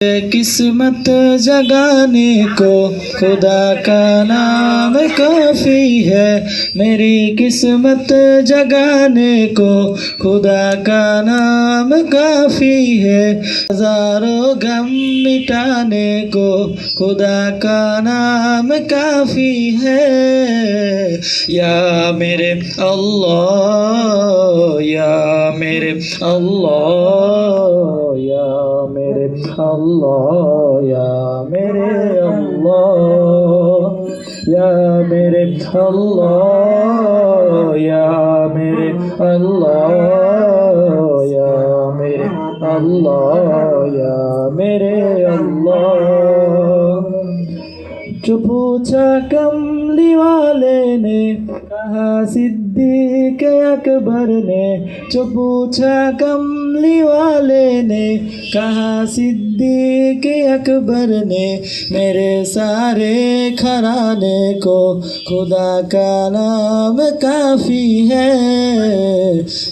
किस्मत जगाने को खुदा का नाम काफ़ी है। मेरी किस्मत जगाने को खुदा का नाम काफ़ी है। हज़ारों गम मिटाने को खुदा का नाम काफ़ी है। या मेरे अल्लाह, या मेरे अल्लाह, या मेरे अल्लाह, या मेरे अल्लाह, या मेरे अल्लाह, या मेरे अल्लाह, या मेरे अल्लाह, या मेरे अल्लाह। जो पूछा कमली वाले ने कहा सिद्दीक़ अकबर ने, जो पूछा कमली वाले ने कहा सिद्दीक़ अकबर ने, मेरे सारे घराने को खुदा का नाम काफ़ी है।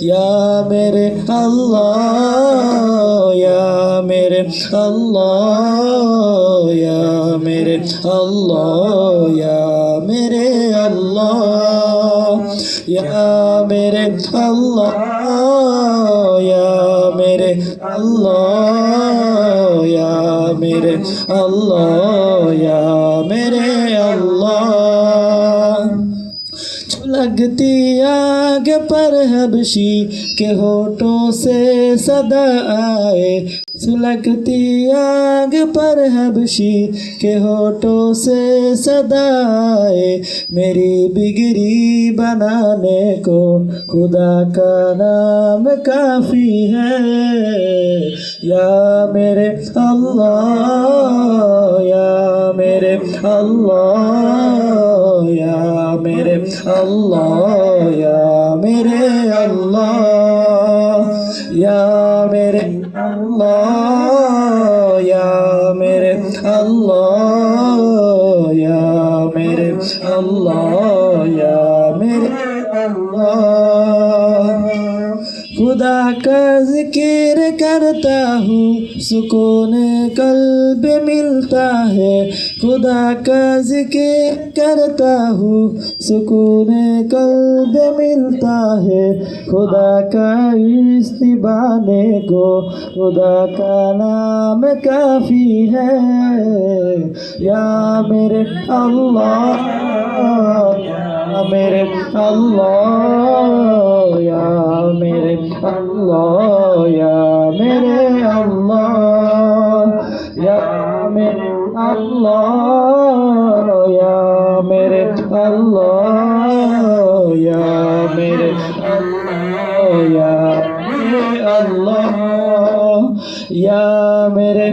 या मेरे अल्लाह, या मेरे अल्लाह, या मेरे अल्लाह, या मेरे अल्लाह, या मेरे अल्लाह, या मेरे अल्लाह, या मेरे अल्लाह, या मेरे अल्लाह। लगती आग पर हबशी के होठों से सदा आए, सुलगती आग पर हबशी के होठों से सदा आए, मेरी बिगड़ी बनाने को खुदा का नाम काफ़ी है। या मेरे अल्लाह, या मेरे अल्लाह, या मेरे अल्लाह, या मेरे अल्लाह, या मेरे अल्लाह, या मेरे अल्लाह, या मेरे अल्लाह, या मेरे अल्लाह। खुदा का जिक्र करता हूँ सुकून कल्ब मिलता है, खुदा का जिक्र करता हूँ सुकून कल्ब मिलता है। खुदा का इस्तिबाने को खुदा का नाम काफ़ी है। या मेरे अल्लाह, या मेरे अल्लाह, या मेरे अल्लाह, या मेरे अल्लाह, या मेरे अल्लाह, या मेरे अल्लाह, या मेरे अल्लाह, या मेरे अल्लाह, या मेरे